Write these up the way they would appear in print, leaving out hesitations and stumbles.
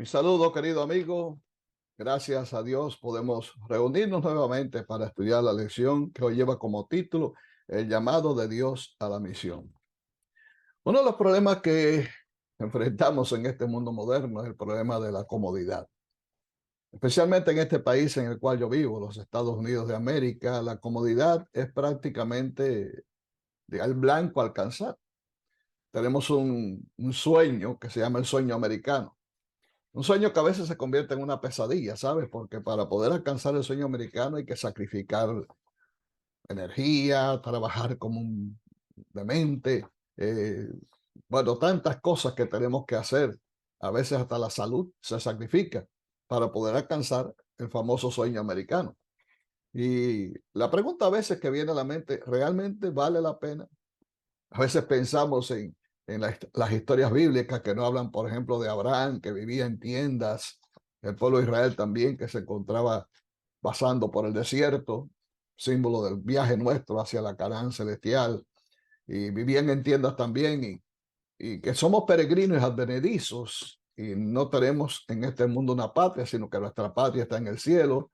Mi saludo, querido amigo. Gracias a Dios podemos reunirnos nuevamente para estudiar la lección que hoy lleva como título El llamado de Dios a la misión. Uno de los problemas que enfrentamos en este mundo moderno es el problema de la comodidad. Especialmente en este país en el cual yo vivo, los Estados Unidos de América, la comodidad es prácticamente el blanco a alcanzar. Tenemos un sueño que se llama el sueño americano. Un sueño que a veces se convierte en una pesadilla, ¿sabes? Porque para poder alcanzar el sueño americano hay que sacrificar energía, trabajar como un demente, eh, bueno, tantas cosas que tenemos que hacer. A veces hasta la salud se sacrifica para poder alcanzar el famoso sueño americano. Y la pregunta a veces que viene a la mente, ¿realmente vale la pena? A veces pensamos en las historias bíblicas que no hablan, por ejemplo, de Abraham, que vivía en tiendas, el pueblo de Israel también, que se encontraba pasando por el desierto, símbolo del viaje nuestro hacia la Canaán celestial, y vivían en tiendas también, y que somos peregrinos y advenedizos, y no tenemos en este mundo una patria, sino que nuestra patria está en el cielo,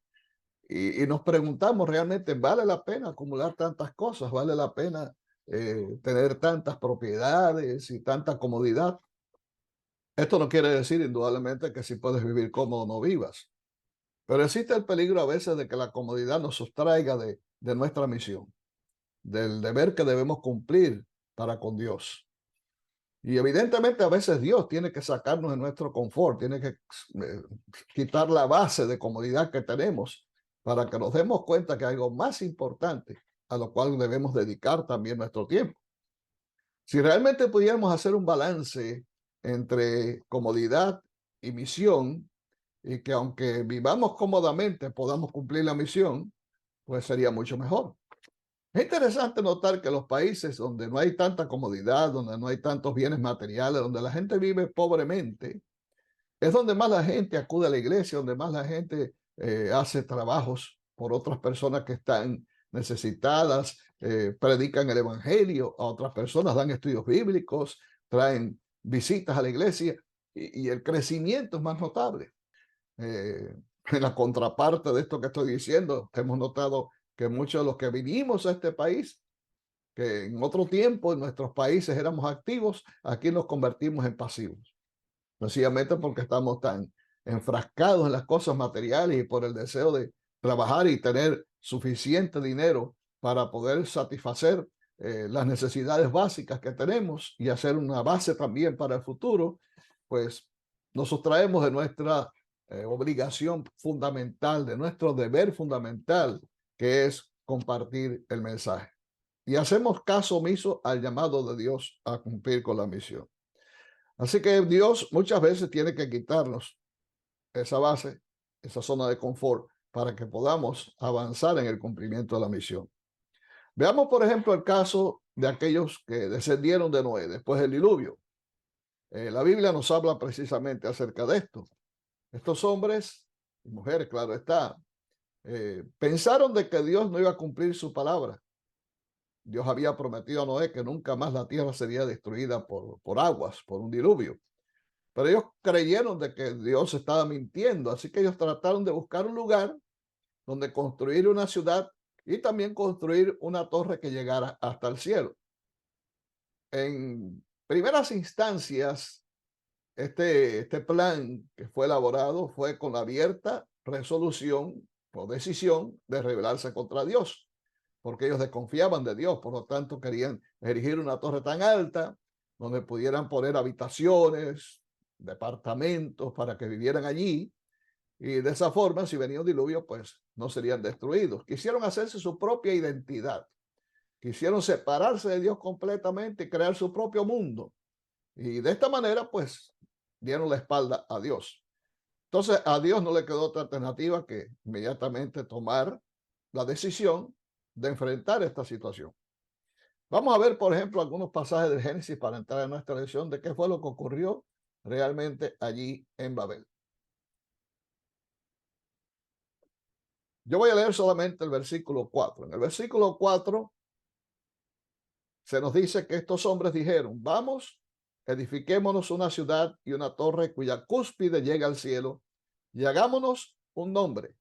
y nos preguntamos realmente, ¿vale la pena acumular tantas cosas? ¿Vale la pena tener tantas propiedades y tanta comodidad? Esto no quiere decir indudablemente que si puedes vivir cómodo no vivas, pero existe el peligro a veces de que la comodidad nos sustraiga de nuestra misión, del deber que debemos cumplir para con Dios. Y evidentemente a veces Dios tiene que sacarnos de nuestro confort, tiene que quitar la base de comodidad que tenemos para que nos demos cuenta que hay algo más importante a lo cual debemos dedicar también nuestro tiempo. Si realmente pudiéramos hacer un balance entre comodidad y misión, y que aunque vivamos cómodamente podamos cumplir la misión, pues sería mucho mejor. Es interesante notar que los países donde no hay tanta comodidad, donde no hay tantos bienes materiales, donde la gente vive pobremente, es donde más la gente acude a la iglesia, donde más la gente hace trabajos por otras personas que están necesitadas, predican el evangelio a otras personas, dan estudios bíblicos, traen visitas a la iglesia y el crecimiento es más notable. Eh, en la contraparte de esto que estoy diciendo, hemos notado que muchos de los que vinimos a este país, que en otro tiempo en nuestros países éramos activos, aquí nos convertimos en pasivos, sencillamente porque estamos tan enfrascados en las cosas materiales y por el deseo de trabajar y tener suficiente dinero para poder satisfacer las necesidades básicas que tenemos y hacer una base también para el futuro, pues nos sustraemos de nuestra obligación fundamental, de nuestro deber fundamental, que es compartir el mensaje. Y hacemos caso omiso al llamado de Dios a cumplir con la misión. Así que Dios muchas veces tiene que quitarnos esa base, esa zona de confort, para que podamos avanzar en el cumplimiento de la misión. Veamos, por ejemplo, el caso de aquellos que descendieron de Noé después del diluvio. La Biblia nos habla precisamente acerca de esto. Estos hombres y mujeres, claro está, pensaron de que Dios no iba a cumplir su palabra. Dios había prometido a Noé que nunca más la tierra sería destruida por aguas, por un diluvio. Pero ellos creyeron de que Dios estaba mintiendo, así que ellos trataron de buscar un lugar donde construir una ciudad y también construir una torre que llegara hasta el cielo. En primeras instancias, este plan que fue elaborado fue con la abierta resolución o decisión de rebelarse contra Dios, porque ellos desconfiaban de Dios, por lo tanto querían erigir una torre tan alta donde pudieran poner habitaciones, departamentos para que vivieran allí, y de esa forma, si venía un diluvio, pues no serían destruidos. Quisieron hacerse su propia identidad, quisieron separarse de Dios completamente y crear su propio mundo, y de esta manera, pues, dieron la espalda a Dios. Entonces, a Dios no le quedó otra alternativa que inmediatamente tomar la decisión de enfrentar esta situación. Vamos a ver, por ejemplo, algunos pasajes de Génesis para entrar en nuestra lección de qué fue lo que ocurrió realmente allí en Babel. Yo voy a leer solamente el versículo 4. En el versículo 4 se nos dice que estos hombres dijeron, vamos edifiquémonos una ciudad y una torre cuya cúspide llega al cielo, y hagámonos un nombre,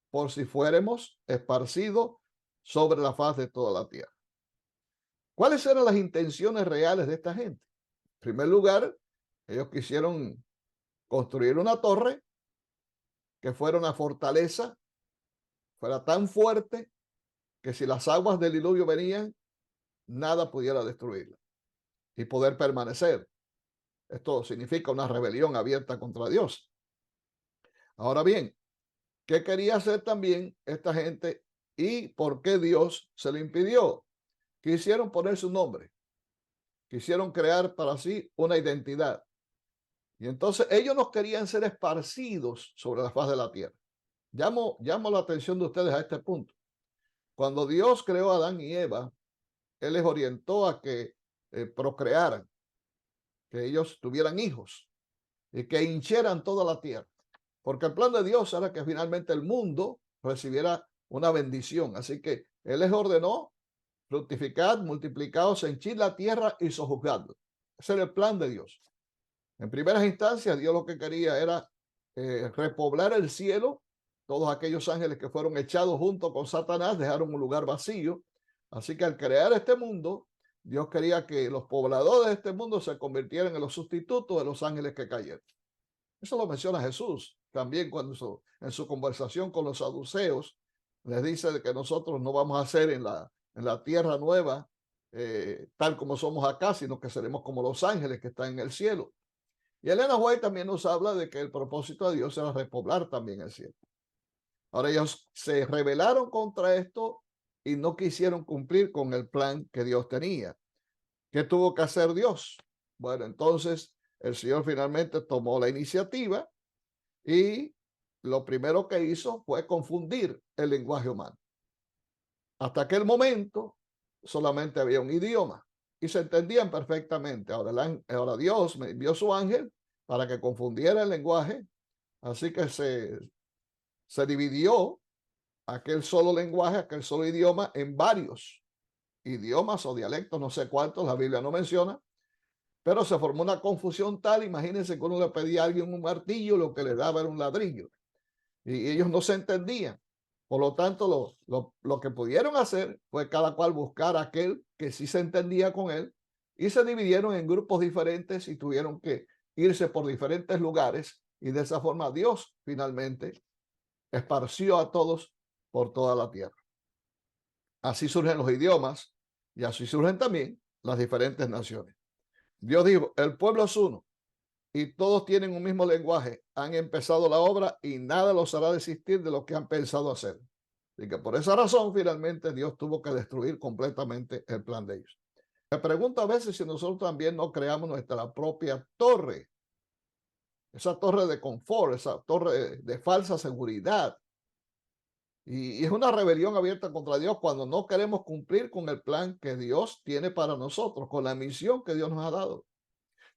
por si fuéramos esparcidos sobre la faz de toda la tierra. ¿Cuáles eran las intenciones reales de esta gente? En primer lugar, ellos quisieron construir una torre que fuera una fortaleza, fuera tan fuerte que si las aguas del diluvio venían, nada pudiera destruirla y poder permanecer. Esto significa una rebelión abierta contra Dios. Ahora bien, ¿qué quería hacer también esta gente y por qué Dios se lo impidió? Quisieron poner su nombre, quisieron crear para sí una identidad. Y entonces ellos no querían ser esparcidos sobre la faz de la tierra. Llamo la atención de ustedes a este punto. Cuando Dios creó a Adán y Eva, Él les orientó a que procrearan, que ellos tuvieran hijos y que hinchieran toda la tierra. Porque el plan de Dios era que finalmente el mundo recibiera una bendición. Así que Él les ordenó: fructificad, multiplicaos, henchid la tierra y sojuzgadla. Ese era el plan de Dios. En primeras instancias, Dios lo que quería era repoblar el cielo. Todos aquellos ángeles que fueron echados junto con Satanás dejaron un lugar vacío. Así que al crear este mundo, Dios quería que los pobladores de este mundo se convirtieran en los sustitutos de los ángeles que cayeron. Eso lo menciona Jesús también cuando en su conversación con los saduceos les dice que nosotros no vamos a ser en la tierra nueva tal como somos acá, sino que seremos como los ángeles que están en el cielo. Y Elena White también nos habla de que el propósito de Dios era repoblar también el cielo. Ahora ellos se rebelaron contra esto y no quisieron cumplir con el plan que Dios tenía. ¿Qué tuvo que hacer Dios? Bueno, entonces el Señor finalmente tomó la iniciativa y lo primero que hizo fue confundir el lenguaje humano. Hasta aquel momento solamente había un idioma y se entendían perfectamente. Ahora Dios me envió su ángel para que confundiera el lenguaje, así que se dividió aquel solo lenguaje, aquel solo idioma en varios idiomas o dialectos, no sé cuántos, la Biblia no menciona, pero se formó una confusión tal. Imagínense que uno le pedía a alguien un martillo, lo que le daba era un ladrillo, y ellos no se entendían. Por lo tanto, lo que pudieron hacer fue cada cual buscar a aquel que sí se entendía con él, y se dividieron en grupos diferentes y tuvieron que irse por diferentes lugares, y de esa forma Dios finalmente esparció a todos por toda la tierra. Así surgen los idiomas y así surgen también las diferentes naciones. Dios dijo: el pueblo es uno y todos tienen un mismo lenguaje. Han empezado la obra y nada los hará desistir de lo que han pensado hacer. Y que por esa razón finalmente Dios tuvo que destruir completamente el plan de ellos. Me pregunto a veces si nosotros también no creamos nuestra propia torre, esa torre de confort, esa torre de falsa seguridad. Y es una rebelión abierta contra Dios cuando no queremos cumplir con el plan que Dios tiene para nosotros, con la misión que Dios nos ha dado.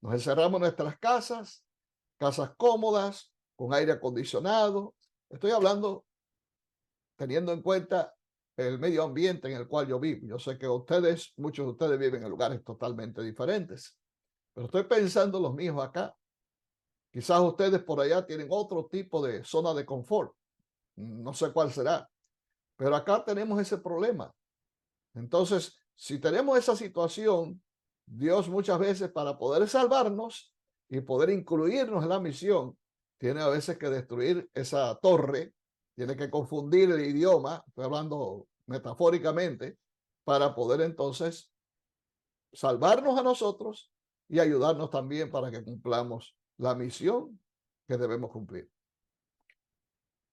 Nos encerramos en nuestras casas, casas cómodas, con aire acondicionado. Estoy hablando teniendo en cuenta el medio ambiente en el cual yo vivo. Yo sé que ustedes, muchos de ustedes viven en lugares totalmente diferentes, pero estoy pensando los míos acá. Quizás ustedes por allá tienen otro tipo de zona de confort. No sé cuál será, pero acá tenemos ese problema. Entonces, si tenemos esa situación, Dios muchas veces, para poder salvarnos y poder incluirnos en la misión, tiene a veces que destruir esa torre, tiene que confundir el idioma, estoy hablando metafóricamente, para poder entonces salvarnos a nosotros y ayudarnos también para que cumplamos la misión que debemos cumplir.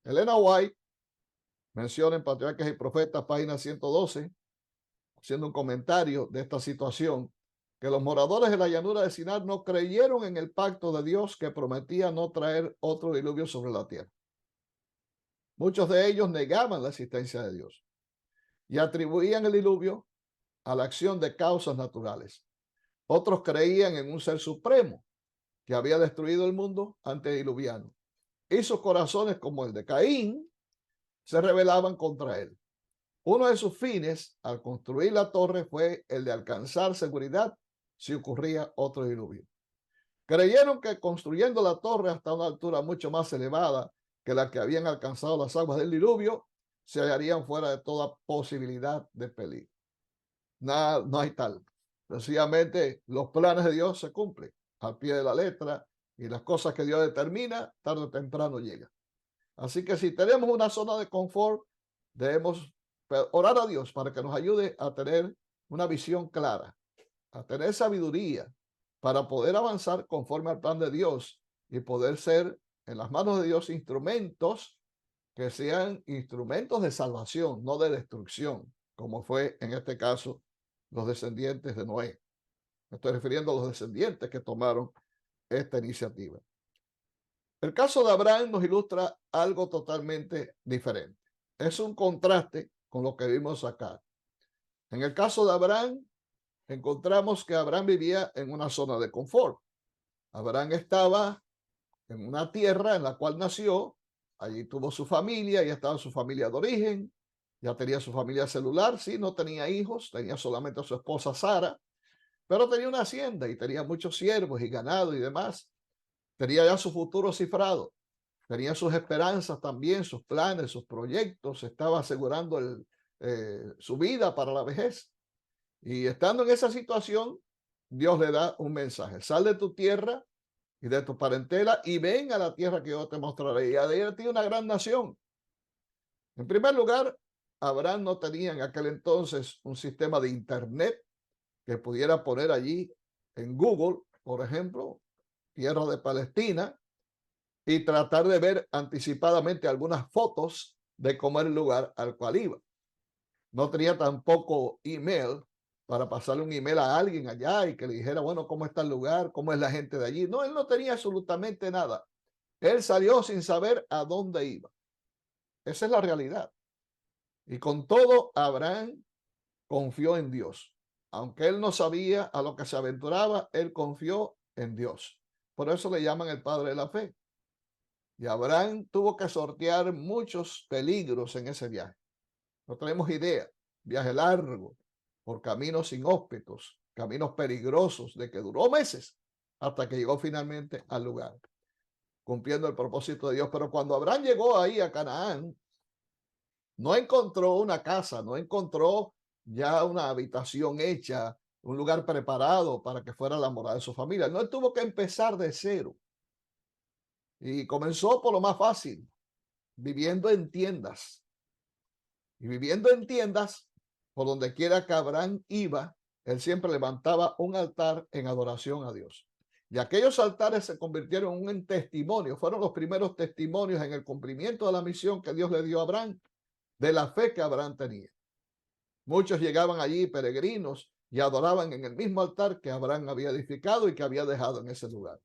Elena White menciona en Patriarcas y Profetas, página 112, haciendo un comentario de esta situación, que los moradores de la llanura de Sinar no creyeron en el pacto de Dios que prometía no traer otro diluvio sobre la tierra. Muchos de ellos negaban la existencia de Dios y atribuían el diluvio a la acción de causas naturales. Otros creían en un ser supremo que había destruido el mundo antediluviano, y sus corazones, como el de Caín, se rebelaban contra él. Uno de sus fines al construir la torre fue el de alcanzar seguridad si ocurría otro diluvio. Creyeron que construyendo la torre hasta una altura mucho más elevada que la que habían alcanzado las aguas del diluvio, se hallarían fuera de toda posibilidad de peligro. Nada, no hay tal. Sencillamente, los planes de Dios se cumplen al pie de la letra y las cosas que Dios determina, tarde o temprano llegan. Así que si tenemos una zona de confort, debemos orar a Dios para que nos ayude a tener una visión clara, a tener sabiduría para poder avanzar conforme al plan de Dios y poder ser en las manos de Dios instrumentos que sean instrumentos de salvación, no de destrucción, como fue en este caso los descendientes de Noé. Me estoy refiriendo a los descendientes que tomaron esta iniciativa. El caso de Abraham nos ilustra algo totalmente diferente. Es un contraste con lo que vimos acá. En el caso de Abraham, encontramos que Abraham vivía en una zona de confort. Abraham estaba en una tierra en la cual nació, allí tuvo su familia, ya estaba su familia de origen, ya tenía su familia celular, sí, no tenía hijos, tenía solamente a su esposa Sara, pero tenía una hacienda y tenía muchos siervos y ganado y demás. Tenía ya su futuro cifrado, tenía sus esperanzas también, sus planes, sus proyectos, estaba asegurando su vida para la vejez. Y estando en esa situación, Dios le da un mensaje: sal de tu tierra y de tu parentela y ven a la tierra que yo te mostraré. Y haré de ti una gran nación. En primer lugar, Abraham no tenía en aquel entonces un sistema de internet que pudiera poner allí en Google, por ejemplo, tierra de Palestina, y tratar de ver anticipadamente algunas fotos de cómo era el lugar al cual iba. No tenía tampoco email para pasarle un email a alguien allá y que le dijera, bueno, cómo está el lugar, cómo es la gente de allí. No, él no tenía absolutamente nada. Él salió sin saber a dónde iba. Esa es la realidad. Y con todo, Abraham confió en Dios. Aunque él no sabía a lo que se aventuraba, él confió en Dios. Por eso le llaman el padre de la fe. Y Abraham tuvo que sortear muchos peligros en ese viaje. No tenemos idea. Viaje largo, por caminos inhóspitos, caminos peligrosos, de que duró meses hasta que llegó finalmente al lugar, cumpliendo el propósito de Dios. Pero cuando Abraham llegó ahí a Canaán, no encontró una casa, no encontró ya una habitación hecha, un lugar preparado para que fuera la morada de su familia. No, él tuvo que empezar de cero y comenzó por lo más fácil, viviendo en tiendas. Y viviendo en tiendas, por donde quiera que Abraham iba, él siempre levantaba un altar en adoración a Dios. Y aquellos altares se convirtieron en testimonio, fueron los primeros testimonios en el cumplimiento de la misión que Dios le dio a Abraham, de la fe que Abraham tenía. Muchos llegaban allí peregrinos y adoraban en el mismo altar que Abraham había edificado y que había dejado en ese lugar.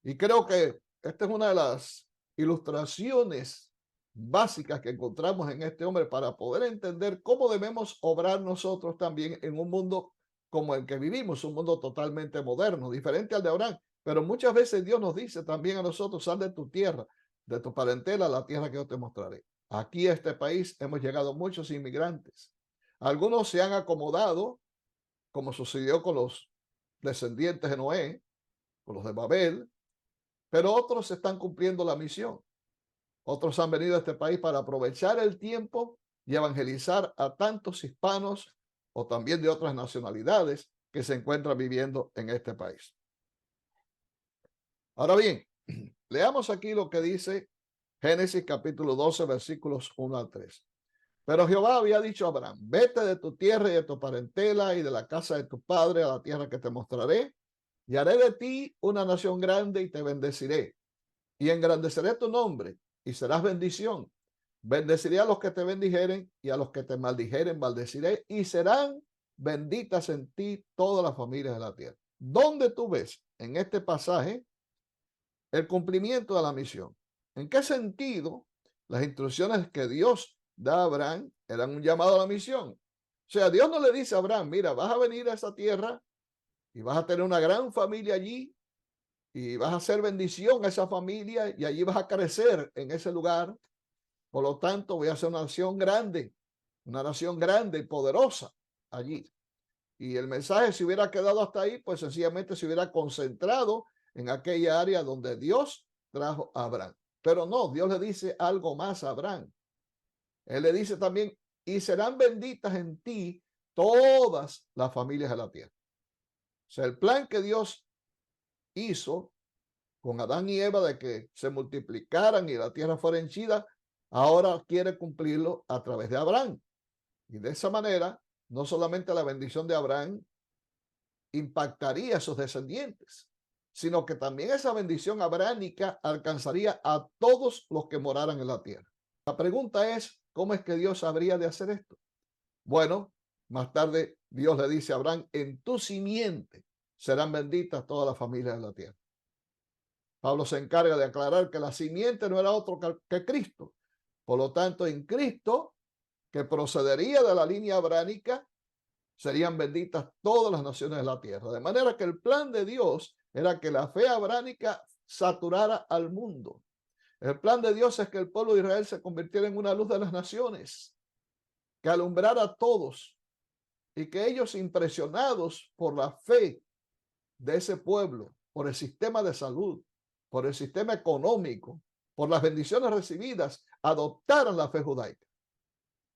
Y creo que esta es una de las ilustraciones básicas que encontramos en este hombre para poder entender cómo debemos obrar nosotros también en un mundo como el que vivimos, un mundo totalmente moderno, diferente al de Abraham. Pero muchas veces Dios nos dice también a nosotros: sal de tu tierra, de tu parentela, a la tierra que yo te mostraré. Aquí a este país hemos llegado muchos inmigrantes. Algunos se han acomodado, como sucedió con los descendientes de Noé, con los de Babel, pero otros están cumpliendo la misión. Otros han venido a este país para aprovechar el tiempo y evangelizar a tantos hispanos o también de otras nacionalidades que se encuentran viviendo en este país. Ahora bien, leamos aquí lo que dice Génesis capítulo 12, versículos 1 al 3. Pero Jehová había dicho a Abraham: vete de tu tierra y de tu parentela y de la casa de tu padre a la tierra que te mostraré, y haré de ti una nación grande y te bendeciré y engrandeceré tu nombre y serás bendición. Bendeciré a los que te bendijeren y a los que te maldijeren maldeciré, y serán benditas en ti todas las familias de la tierra. ¿Dónde tú ves en este pasaje el cumplimiento de la misión? ¿En qué sentido las instrucciones que Dios da a Abraham eran un llamado a la misión? O sea, Dios no le dice a Abraham: mira, vas a venir a esa tierra y vas a tener una gran familia allí y vas a hacer bendición a esa familia y allí vas a crecer en ese lugar. Por lo tanto, voy a ser una nación grande y poderosa allí. y el mensaje se hubiera quedado hasta ahí, pues sencillamente se hubiera concentrado en aquella área donde Dios trajo a Abraham. Pero no, Dios le dice algo más a Abraham. Él le dice también, y serán benditas en ti todas las familias de la tierra. O sea, el plan que Dios hizo con Adán y Eva de que se multiplicaran y la tierra fuera henchida, ahora quiere cumplirlo a través de Abraham. Y de esa manera, no solamente la bendición de Abraham impactaría a sus descendientes, sino que también esa bendición abrahámica alcanzaría a todos los que moraran en la tierra. La pregunta es, ¿cómo es que Dios habría de hacer esto? Bueno, más tarde Dios le dice a Abraham, en tu simiente serán benditas todas las familias de la tierra. Pablo se encarga de aclarar que la simiente no era otro que Cristo. Por lo tanto, en Cristo, que procedería de la línea abrahámica, serían benditas todas las naciones de la tierra. De manera que el plan de Dios era que la fe abrahámica saturara al mundo. El plan de Dios es que el pueblo de Israel se convirtiera en una luz de las naciones, que alumbrara a todos y que ellos, impresionados por la fe de ese pueblo, por el sistema de salud, por el sistema económico, por las bendiciones recibidas, adoptaran la fe judaica.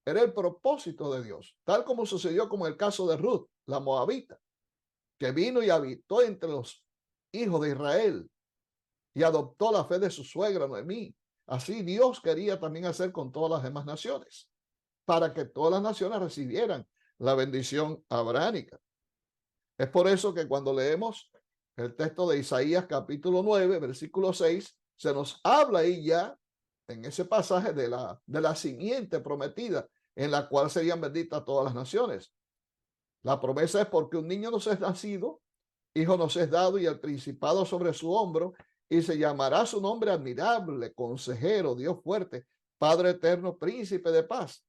Era el propósito de Dios, tal como sucedió con el caso de Ruth, la moabita, que vino y habitó entre los hijos de Israel y adoptó la fe de su suegra Noemí. Así Dios quería también hacer con todas las demás naciones, para que todas las naciones recibieran la bendición abrahámica. Es por eso que cuando leemos el texto de Isaías capítulo 9, versículo 6, se nos habla ahí ya en ese pasaje de la simiente prometida, en la cual serían benditas todas las naciones. La promesa es porque un niño nos es nacido, hijo nos es dado y el principado sobre su hombro, y se llamará su nombre admirable, consejero, Dios fuerte, Padre eterno, príncipe de paz.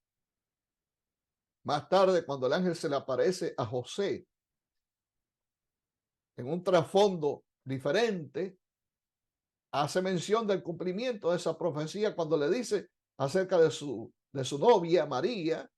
Más tarde, cuando el ángel se le aparece a José en un trasfondo diferente, hace mención del cumplimiento de esa profecía cuando le dice acerca de su novia María,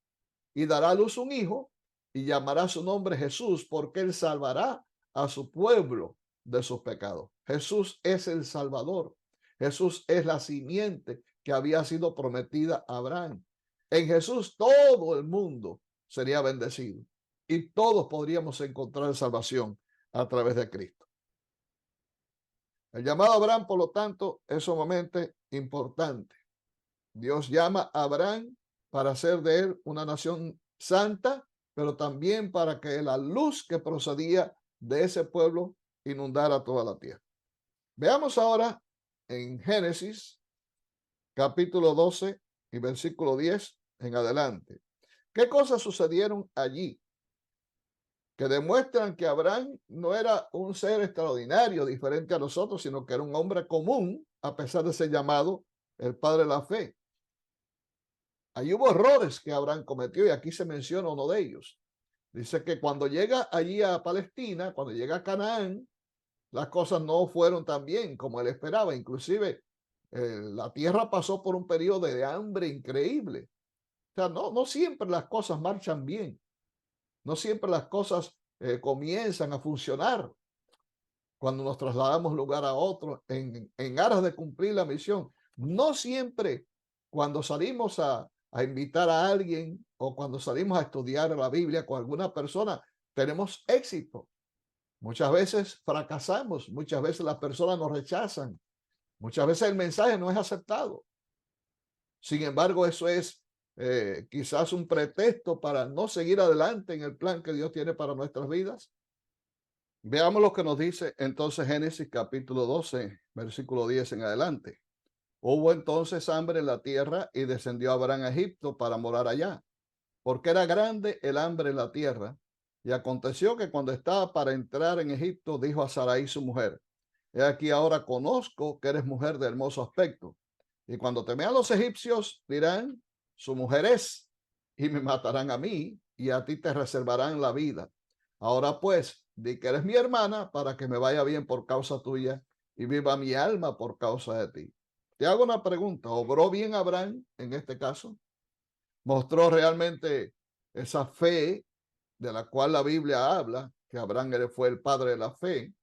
y dará a luz un hijo y llamará su nombre Jesús, porque él salvará a su pueblo de sus pecados. Jesús es el Salvador. Jesús es la simiente que había sido prometida a Abraham. En Jesús todo el mundo sería bendecido y todos podríamos encontrar salvación a través de Cristo. El llamado a Abraham, por lo tanto, es sumamente importante. Dios llama a Abraham para hacer de él una nación santa, pero también para que la luz que procedía de ese pueblo inundara toda la tierra. Veamos ahora en Génesis capítulo 12 y versículo 10 en adelante. ¿Qué cosas sucedieron allí que demuestran que Abraham no era un ser extraordinario, diferente a nosotros, sino que era un hombre común, a pesar de ser llamado el padre de la fe? Ahí hubo errores que Abraham cometió y aquí se menciona uno de ellos. Dice que cuando llega allí a Palestina, cuando llega a Canaán, las cosas no fueron tan bien como él esperaba. Inclusive la tierra pasó por un periodo de hambre increíble. O sea, no siempre las cosas marchan bien. No siempre las cosas comienzan a funcionar cuando nos trasladamos lugar a otro en aras de cumplir la misión. No siempre cuando salimos a invitar a alguien o cuando salimos a estudiar la Biblia con alguna persona, tenemos éxito. Muchas veces fracasamos, muchas veces las personas nos rechazan, muchas veces el mensaje no es aceptado. Sin embargo, eso es quizás un pretexto para no seguir adelante en el plan que Dios tiene para nuestras vidas. Veamos lo que nos dice entonces Génesis capítulo 12, versículo 10 en adelante. Hubo entonces hambre en la tierra y descendió Abraham a Egipto para morar allá, porque era grande el hambre en la tierra. Y aconteció que cuando estaba para entrar en Egipto, dijo a Sarai su mujer: he aquí ahora conozco que eres mujer de hermoso aspecto. Y cuando te vean los egipcios, dirán, su mujer es, y me matarán a mí, y a ti te reservarán la vida. Ahora pues, di que eres mi hermana, para que me vaya bien por causa tuya, y viva mi alma por causa de ti. Te hago una pregunta, ¿obró bien Abraham en este caso? ¿Mostró realmente esa fe de la cual la Biblia habla, que Abraham fue el padre de la fe.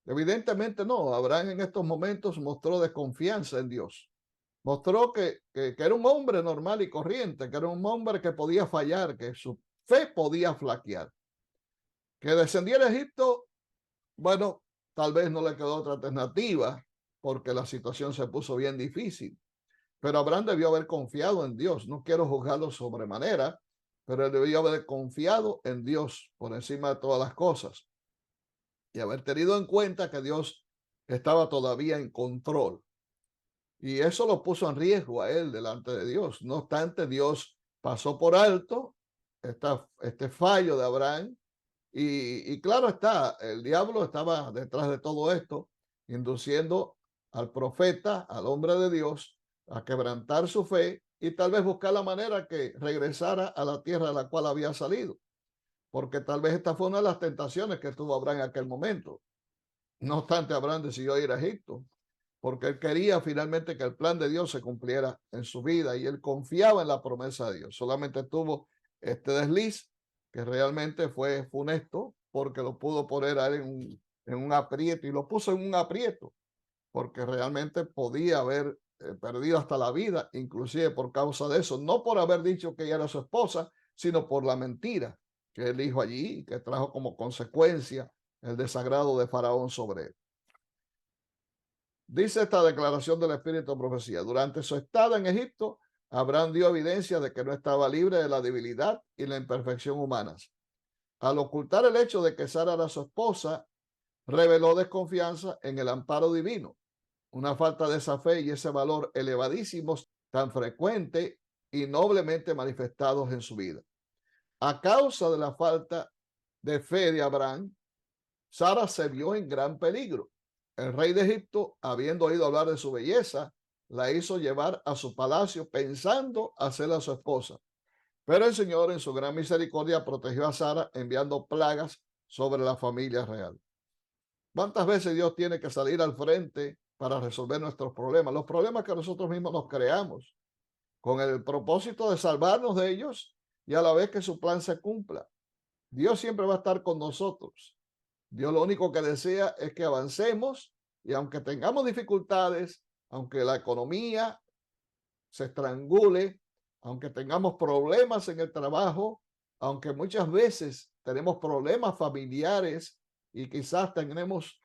Evidentemente no, Abraham en estos momentos mostró desconfianza en Dios. Mostró que era un hombre normal y corriente, que era un hombre que podía fallar, que su fe podía flaquear. Que descendiera a Egipto, bueno, tal vez no le quedó otra alternativa porque la situación se puso bien difícil. Pero Abraham debió haber confiado en Dios. No quiero juzgarlo sobremanera, pero él debió haber confiado en Dios por encima de todas las cosas y haber tenido en cuenta que Dios estaba todavía en control. Y eso lo puso en riesgo a él delante de Dios. No obstante, Dios pasó por alto este fallo de Abraham. Y claro está, el diablo estaba detrás de todo esto, induciendo al profeta, al hombre de Dios, a quebrantar su fe y tal vez buscar la manera que regresara a la tierra de la cual había salido. Porque tal vez esta fue una de las tentaciones que tuvo Abraham en aquel momento. No obstante, Abraham decidió ir a Egipto porque él quería finalmente que el plan de Dios se cumpliera en su vida y él confiaba en la promesa de Dios. Solamente tuvo este desliz que realmente fue funesto porque lo pudo poner a él en un aprieto y lo puso en un aprieto porque realmente podía haber perdido hasta la vida, inclusive por causa de eso, no por haber dicho que ella era su esposa, sino por la mentira que él dijo allí y que trajo como consecuencia el desagrado de Faraón sobre él. Dice esta declaración del Espíritu de Profecía: durante su estada en Egipto, Abraham dio evidencia de que no estaba libre de la debilidad y la imperfección humanas. Al ocultar el hecho de que Sara era su esposa, reveló desconfianza en el amparo divino, una falta de esa fe y ese valor elevadísimos tan frecuente y noblemente manifestados en su vida. A causa de la falta de fe de Abraham, Sara se vio en gran peligro. El rey de Egipto, habiendo oído hablar de su belleza, la hizo llevar a su palacio pensando hacerla su esposa. Pero el Señor, en su gran misericordia, protegió a Sara enviando plagas sobre la familia real. ¿Cuántas veces Dios tiene que salir al frente para resolver nuestros problemas? Los problemas que nosotros mismos nos creamos, con el propósito de salvarnos de ellos y a la vez que su plan se cumpla. Dios siempre va a estar con nosotros. Dios lo único que desea es que avancemos y aunque tengamos dificultades, aunque la economía se estrangule, aunque tengamos problemas en el trabajo, aunque muchas veces tenemos problemas familiares y quizás tenemos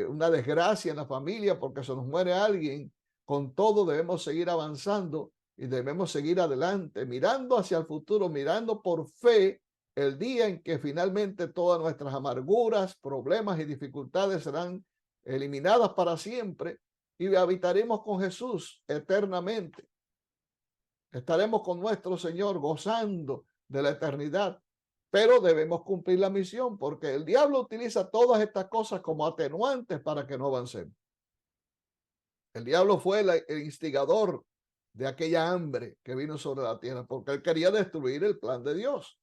una desgracia en la familia porque se nos muere alguien, con todo debemos seguir avanzando y debemos seguir adelante, mirando hacia el futuro, mirando por fe el día en que finalmente todas nuestras amarguras, problemas y dificultades serán eliminadas para siempre y habitaremos con Jesús eternamente. Estaremos con nuestro Señor gozando de la eternidad, pero debemos cumplir la misión porque el diablo utiliza todas estas cosas como atenuantes para que no avancemos. El diablo fue el instigador de aquella hambre que vino sobre la tierra porque él quería destruir el plan de Dios.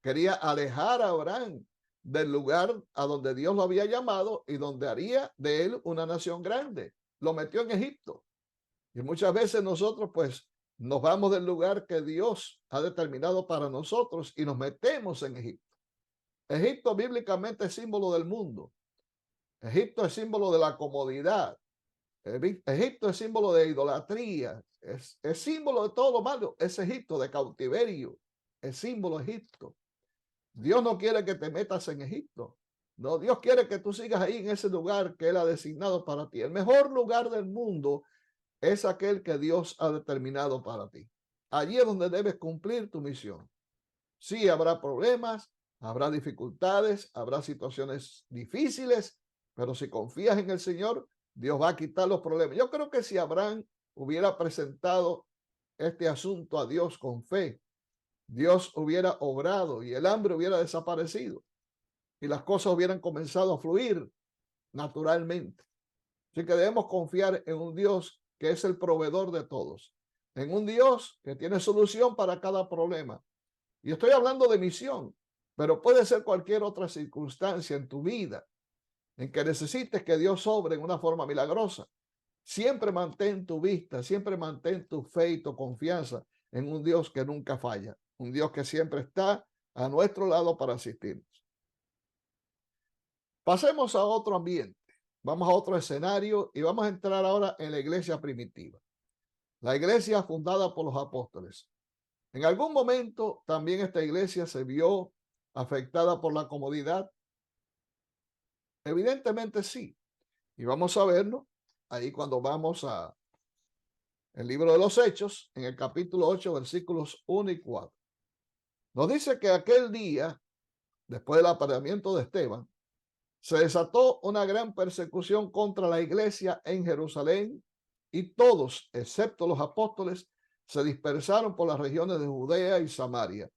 Quería alejar a Abraham del lugar a donde Dios lo había llamado y donde haría de él una nación grande. Lo metió en Egipto. Y muchas veces nosotros pues nos vamos del lugar que Dios ha determinado para nosotros y nos metemos en Egipto. Egipto bíblicamente es símbolo del mundo. Egipto es símbolo de la comodidad. Egipto es símbolo de idolatría. Es símbolo de todo lo malo. Es Egipto de cautiverio. Es símbolo de Egipto. Dios no quiere que te metas en Egipto. No, Dios quiere que tú sigas ahí en ese lugar que Él ha designado para ti. El mejor lugar del mundo es aquel que Dios ha determinado para ti. Allí es donde debes cumplir tu misión. Sí, habrá problemas, habrá dificultades, habrá situaciones difíciles, pero si confías en el Señor, Dios va a quitar los problemas. Yo creo que si Abraham hubiera presentado este asunto a Dios con fe, Dios hubiera obrado y el hambre hubiera desaparecido y las cosas hubieran comenzado a fluir naturalmente. Así que debemos confiar en un Dios que es el proveedor de todos, en un Dios que tiene solución para cada problema. Y estoy hablando de misión, pero puede ser cualquier otra circunstancia en tu vida en que necesites que Dios obre en una forma milagrosa. Siempre mantén tu vista, siempre mantén tu fe y tu confianza en un Dios que nunca falla, un Dios que siempre está a nuestro lado para asistirnos. Pasemos a otro ambiente. Vamos a otro escenario y vamos a entrar ahora en la iglesia primitiva. La iglesia fundada por los apóstoles. En algún momento también esta iglesia se vio afectada por la comodidad. Evidentemente sí. Y vamos a verlo ahí cuando vamos a el libro de los Hechos, en el capítulo 8, versículos 1 y 4. Nos dice que aquel día, después del apareamiento de Esteban, se desató una gran persecución contra la iglesia en Jerusalén y todos, excepto los apóstoles, se dispersaron por las regiones de Judea y Samaria.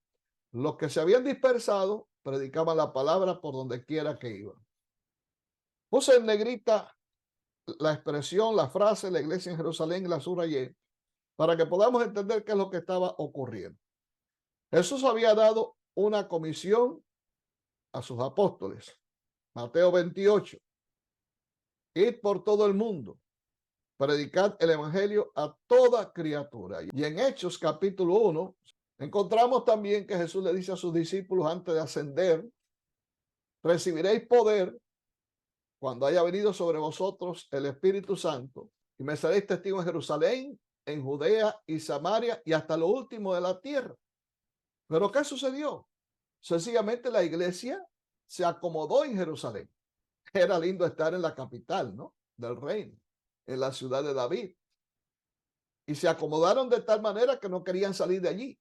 Los que se habían dispersado predicaban la palabra por donde quiera que iban. Puse en negrita la expresión, la frase, la iglesia en Jerusalén, la subrayé, para que podamos entender qué es lo que estaba ocurriendo. Jesús había dado una comisión a sus apóstoles. Mateo 28. Id por todo el mundo, predicad el evangelio a toda criatura. Y en Hechos capítulo 1 encontramos también que Jesús le dice a sus discípulos antes de ascender: recibiréis poder cuando haya venido sobre vosotros el Espíritu Santo, y me seréis testigos en Jerusalén, en Judea y Samaria y hasta lo último de la tierra. ¿Pero qué sucedió? Sencillamente la iglesia se acomodó en Jerusalén. Era lindo estar en la capital, ¿no?, del reino, en la ciudad de David. Y se acomodaron de tal manera que no querían salir de allí.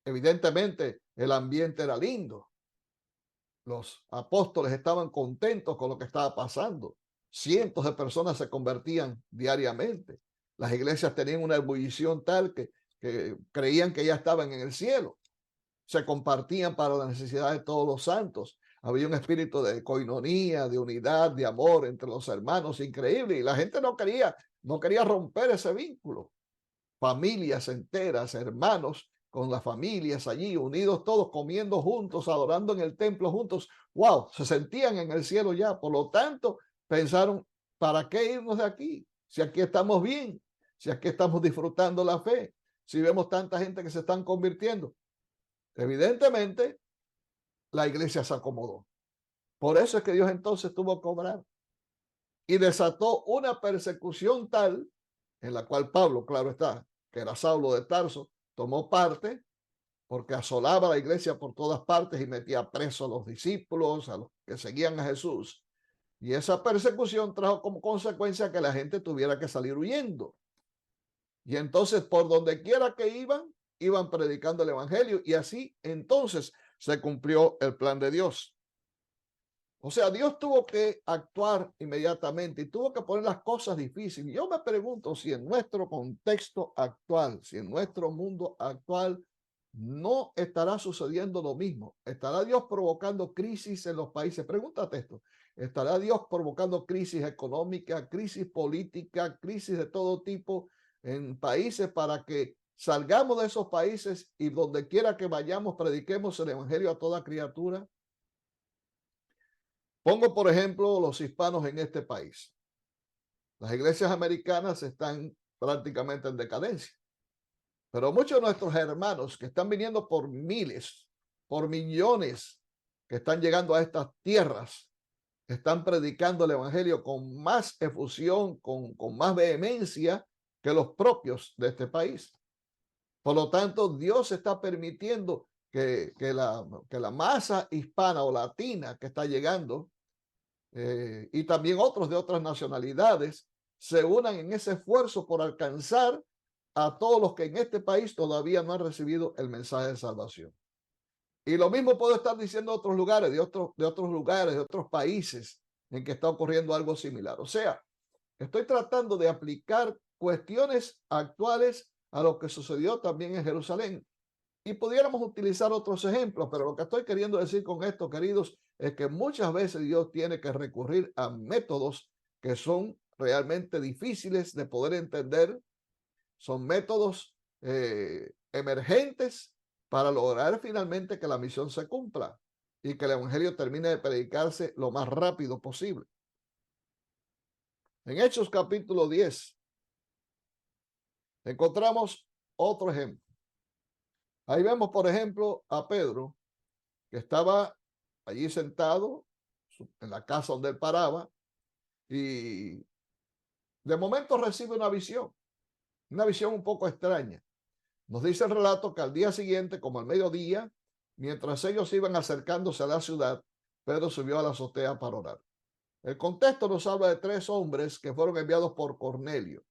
Evidentemente, el ambiente era lindo. Los apóstoles estaban contentos con lo que estaba pasando. Cientos de personas se convertían diariamente. Las iglesias tenían una ebullición tal que creían que ya estaban en el cielo. Se compartían para la necesidad de todos los santos. Había un espíritu de coinonía, de unidad, de amor entre los hermanos, increíble. Y la gente no quería romper ese vínculo. Familias enteras, hermanos con las familias allí, unidos todos, comiendo juntos, adorando en el templo juntos. ¡Wow! Se sentían en el cielo ya. Por lo tanto, pensaron, ¿para qué irnos de aquí? Si aquí estamos bien, si aquí estamos disfrutando la fe, si vemos tanta gente que se están convirtiendo. Evidentemente, la iglesia se acomodó. Por eso es que Dios entonces tuvo que obrar y desató una persecución tal, en la cual Pablo, claro está, que era Saulo de Tarso, tomó parte, porque asolaba la iglesia por todas partes y metía preso a los discípulos, a los que seguían a Jesús. Y esa persecución trajo como consecuencia que la gente tuviera que salir huyendo. Y entonces, por donde quiera que iban predicando el evangelio, y así entonces se cumplió el plan de Dios. O sea, Dios tuvo que actuar inmediatamente y tuvo que poner las cosas difíciles. Yo me pregunto si en nuestro contexto actual, si en nuestro mundo actual, no estará sucediendo lo mismo. ¿Estará Dios provocando crisis en los países? Pregúntate esto. ¿Estará Dios provocando crisis económica, crisis política, crisis de todo tipo en países para que salgamos de esos países y donde quiera que vayamos prediquemos el evangelio a toda criatura? Pongo, por ejemplo, los hispanos en este país. Las iglesias americanas están prácticamente en decadencia, pero muchos de nuestros hermanos que están viniendo por miles, por millones, que están llegando a estas tierras, están predicando el evangelio con más efusión, con más vehemencia que los propios de este país. Por lo tanto, Dios está permitiendo que la masa hispana o latina que está llegando, y también otros de otras nacionalidades, se unan en ese esfuerzo por alcanzar a todos los que en este país todavía no han recibido el mensaje de salvación. Y lo mismo puedo estar diciendo de otros lugares, de otros países en que está ocurriendo algo similar. O sea, estoy tratando de aplicar cuestiones actuales a lo que sucedió también en Jerusalén. Y pudiéramos utilizar otros ejemplos, pero lo que estoy queriendo decir con esto, queridos, es que muchas veces Dios tiene que recurrir a métodos que son realmente difíciles de poder entender. Son métodos emergentes para lograr finalmente que la misión se cumpla y que el evangelio termine de predicarse lo más rápido posible. En Hechos capítulo 10 encontramos otro ejemplo. Ahí vemos, por ejemplo, a Pedro, que estaba allí sentado en la casa donde él paraba, y de momento recibe una visión un poco extraña. Nos dice el relato que al día siguiente, como al mediodía, mientras ellos iban acercándose a la ciudad, Pedro subió a la azotea para orar. El contexto nos habla de tres hombres que fueron enviados por Cornelio.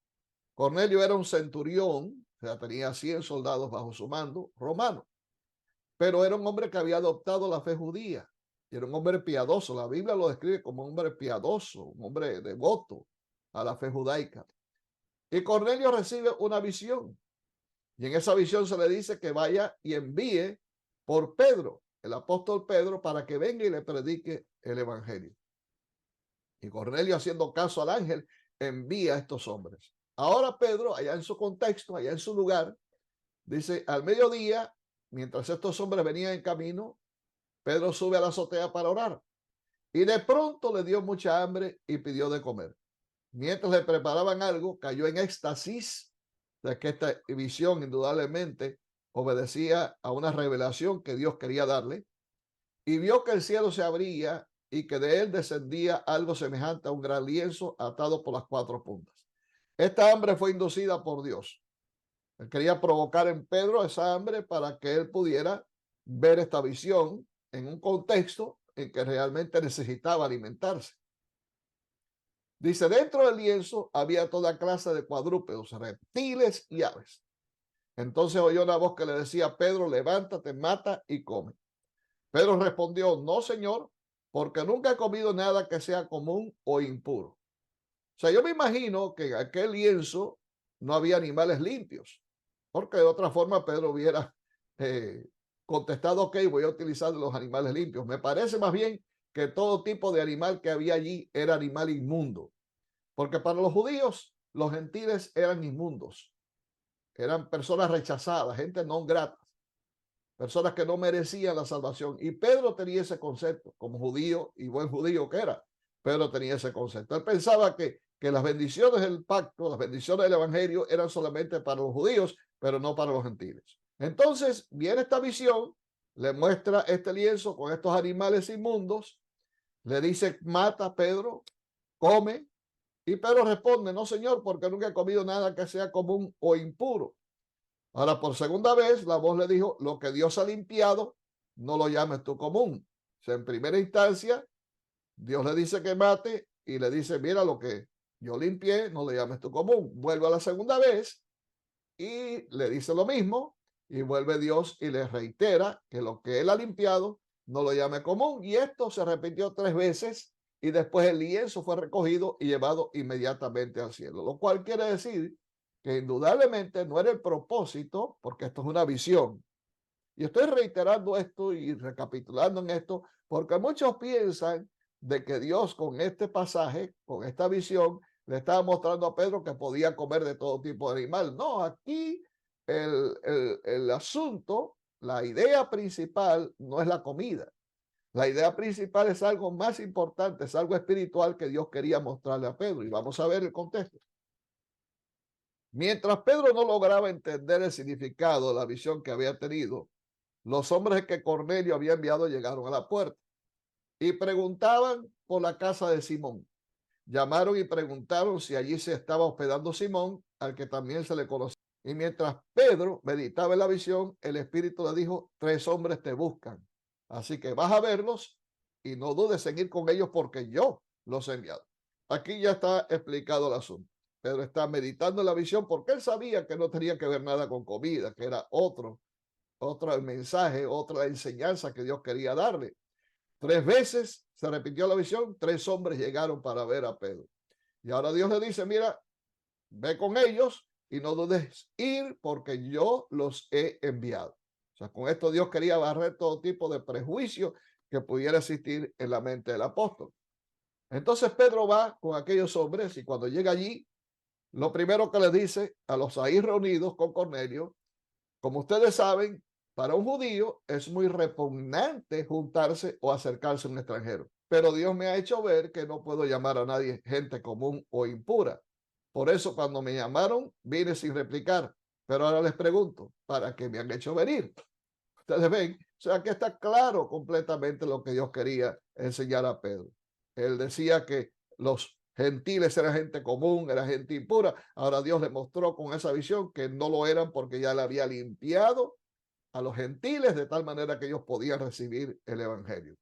Cornelio era un centurión, o sea, tenía 100 soldados bajo su mando, romano, pero era un hombre que había adoptado la fe judía, y era un hombre piadoso. La Biblia lo describe como un hombre piadoso, un hombre devoto a la fe judaica. Y Cornelio recibe una visión, y en esa visión se le dice que vaya y envíe por Pedro, el apóstol Pedro, para que venga y le predique el evangelio. Y Cornelio, haciendo caso al ángel, envía a estos hombres. Ahora Pedro, allá en su contexto, allá en su lugar, dice, al mediodía, mientras estos hombres venían en camino, Pedro sube a la azotea para orar. Y de pronto le dio mucha hambre y pidió de comer. Mientras le preparaban algo, cayó en éxtasis de que esta visión indudablemente obedecía a una revelación que Dios quería darle, y vio que el cielo se abría y que de él descendía algo semejante a un gran lienzo atado por las cuatro puntas. Esta hambre fue inducida por Dios. Él quería provocar en Pedro esa hambre para que él pudiera ver esta visión en un contexto en que realmente necesitaba alimentarse. Dice, dentro del lienzo había toda clase de cuadrúpedos, reptiles y aves. Entonces oyó una voz que le decía, Pedro, levántate, mata y come. Pedro respondió, no, Señor, porque nunca he comido nada que sea común o impuro. O sea, yo me imagino que en aquel lienzo no había animales limpios, porque de otra forma Pedro hubiera eh, contestado, ok, voy a utilizar los animales limpios. Me parece más bien que todo tipo de animal que había allí era animal inmundo, porque para los judíos los gentiles eran inmundos, eran personas rechazadas, gente no grata, personas que no merecían la salvación. Y Pedro tenía ese concepto, como judío y buen judío que era. Pedro tenía ese concepto. Él pensaba que las bendiciones del pacto, las bendiciones del evangelio eran solamente para los judíos, pero no para los gentiles. Entonces viene esta visión, le muestra este lienzo con estos animales inmundos, le dice, mata Pedro, come, y Pedro responde, no, Señor, porque nunca he comido nada que sea común o impuro. Ahora, por segunda vez, la voz le dijo, lo que Dios ha limpiado, no lo llames tú común. O sea, en primera instancia, Dios le dice que mate y le dice, mira, lo que yo limpié, no lo llames tú común. Vuelve a la segunda vez y le dice lo mismo, y vuelve Dios y le reitera que lo que él ha limpiado, no lo llame común. Y esto se repitió 3 veces, y después el lienzo fue recogido y llevado inmediatamente al cielo, lo cual quiere decir que indudablemente no era el propósito, porque esto es una visión. Y estoy reiterando esto y recapitulando en esto, porque muchos piensan de que Dios con este pasaje, con esta visión, le estaba mostrando a Pedro que podía comer de todo tipo de animal. No, aquí el asunto, la idea principal no es la comida. La idea principal es algo más importante, es algo espiritual que Dios quería mostrarle a Pedro. Y vamos a ver el contexto. Mientras Pedro no lograba entender el significado de la visión que había tenido, los hombres que Cornelio había enviado llegaron a la puerta y preguntaban por la casa de Simón. Llamaron y preguntaron si allí se estaba hospedando Simón, al que también se le conocía. Y mientras Pedro meditaba en la visión, el Espíritu le dijo, 3 hombres te buscan. Así que vas a verlos y no dudes en ir con ellos porque yo los he enviado. Aquí ya está explicado el asunto. Pedro está meditando en la visión porque él sabía que no tenía que ver nada con comida, que era otro mensaje, otra enseñanza que Dios quería darle. 3 veces se repitió la visión, 3 hombres llegaron para ver a Pedro. Y ahora Dios le dice, mira, ve con ellos y no dudes ir porque yo los he enviado. O sea, con esto Dios quería barrer todo tipo de prejuicio que pudiera existir en la mente del apóstol. Entonces Pedro va con aquellos hombres y cuando llega allí, lo primero que le dice a los ahí reunidos con Cornelio, como ustedes saben, para un judío es muy repugnante juntarse o acercarse a un extranjero. Pero Dios me ha hecho ver que no puedo llamar a nadie gente común o impura. Por eso cuando me llamaron, vine sin replicar. Pero ahora les pregunto, ¿para qué me han hecho venir? Ustedes ven, o sea que está claro completamente lo que Dios quería enseñar a Pedro. Él decía que los gentiles eran gente común, era gente impura. Ahora Dios le mostró con esa visión que no lo eran porque ya le había limpiado a los gentiles de tal manera que ellos podían recibir el evangelio.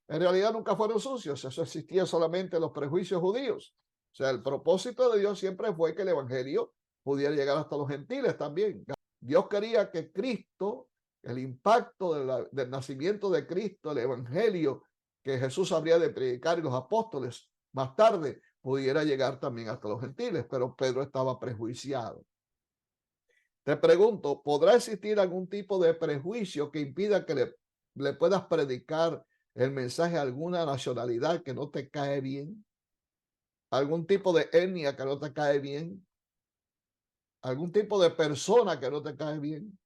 En realidad nunca fueron sucios, eso existía solamente en los prejuicios judíos. O sea, el propósito de Dios siempre fue que el evangelio pudiera llegar hasta los gentiles también. Dios quería que Cristo, el impacto del nacimiento de Cristo, el evangelio que Jesús habría de predicar y los apóstoles más tarde pudiera llegar también hasta los gentiles, pero Pedro estaba prejuiciado. Te pregunto, ¿podrá existir algún tipo de prejuicio que impida que le puedas predicar el mensaje a alguna nacionalidad que no te cae bien? ¿Algún tipo de etnia que no te cae bien? ¿Algún tipo de persona que no te cae bien?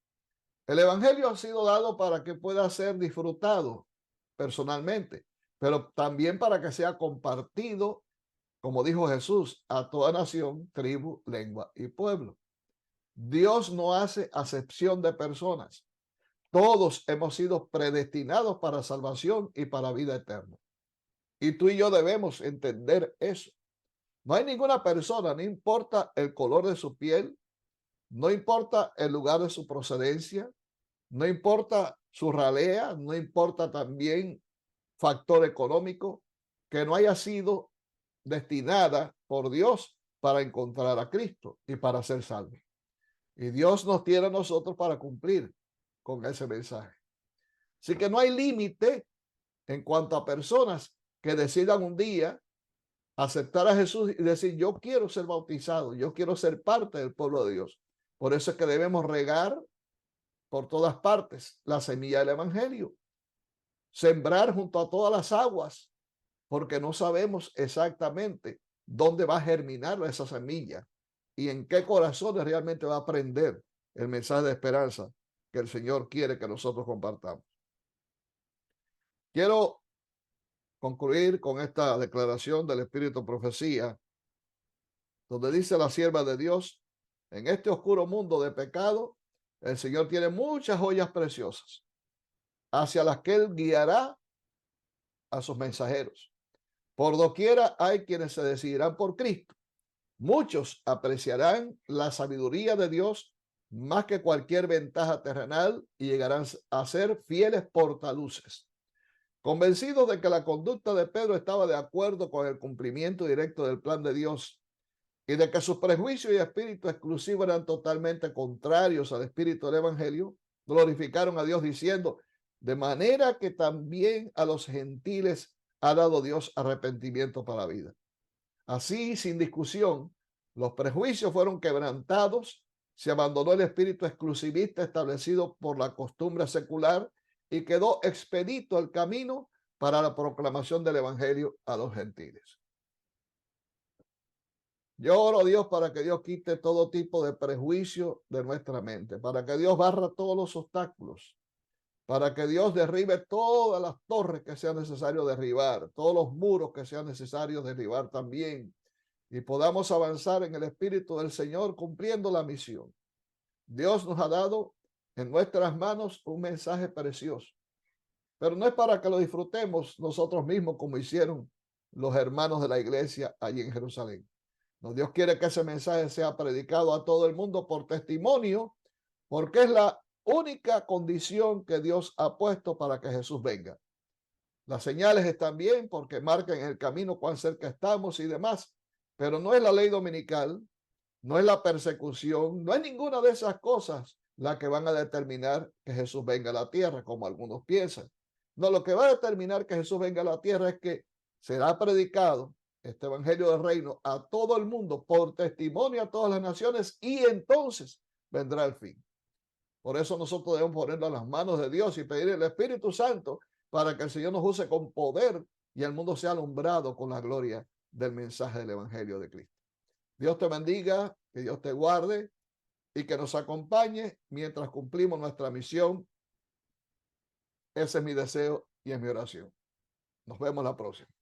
El evangelio ha sido dado para que pueda ser disfrutado personalmente, pero también para que sea compartido, como dijo Jesús, a toda nación, tribu, lengua y pueblo. Dios no hace acepción de personas. Todos hemos sido predestinados para salvación y para vida eterna. Y tú y yo debemos entender eso. No hay ninguna persona, no importa el color de su piel, no importa el lugar de su procedencia, no importa su ralea, no importa también factor económico, que no haya sido destinada por Dios para encontrar a Cristo y para ser salvo. Y Dios nos tiene a nosotros para cumplir con ese mensaje. Así que no hay límite en cuanto a personas que decidan un día aceptar a Jesús y decir, yo quiero ser bautizado, yo quiero ser parte del pueblo de Dios. Por eso es que debemos regar por todas partes la semilla del evangelio, sembrar junto a todas las aguas, porque no sabemos exactamente dónde va a germinar esa semilla y en qué corazones realmente va a prender el mensaje de esperanza que el Señor quiere que nosotros compartamos. Quiero concluir con esta declaración del Espíritu Profecía, donde dice la sierva de Dios, en este oscuro mundo de pecado, el Señor tiene muchas joyas preciosas, hacia las que Él guiará a sus mensajeros. Por doquiera hay quienes se decidirán por Cristo. Muchos apreciarán la sabiduría de Dios más que cualquier ventaja terrenal y llegarán a ser fieles portaluces. Convencidos de que la conducta de Pedro estaba de acuerdo con el cumplimiento directo del plan de Dios y de que sus prejuicios y espíritu exclusivo eran totalmente contrarios al espíritu del evangelio, glorificaron a Dios diciendo, de manera que también a los gentiles ha dado Dios arrepentimiento para la vida. Así, sin discusión, los prejuicios fueron quebrantados, se abandonó el espíritu exclusivista establecido por la costumbre secular y quedó expedito el camino para la proclamación del evangelio a los gentiles. Yo oro a Dios para que Dios quite todo tipo de prejuicio de nuestra mente, para que Dios barra todos los obstáculos, para que Dios derribe todas las torres que sea necesario derribar, todos los muros que sea necesario derribar también, y podamos avanzar en el Espíritu del Señor cumpliendo la misión. Dios nos ha dado en nuestras manos un mensaje precioso, pero no es para que lo disfrutemos nosotros mismos como hicieron los hermanos de la iglesia allí en Jerusalén. No, Dios quiere que ese mensaje sea predicado a todo el mundo por testimonio, porque es la única condición que Dios ha puesto para que Jesús venga. Las señales están bien porque marcan el camino cuán cerca estamos y demás, pero no es la ley dominical, no es la persecución, no es ninguna de esas cosas la que van a determinar que Jesús venga a la tierra, como algunos piensan. No, lo que va a determinar que Jesús venga a la tierra es que será predicado este evangelio del reino a todo el mundo por testimonio a todas las naciones y entonces vendrá el fin. Por eso nosotros debemos ponerlo en las manos de Dios y pedir el Espíritu Santo para que el Señor nos use con poder y el mundo sea alumbrado con la gloria del mensaje del evangelio de Cristo. Dios te bendiga, que Dios te guarde y que nos acompañe mientras cumplimos nuestra misión. Ese es mi deseo y es mi oración. Nos vemos la próxima.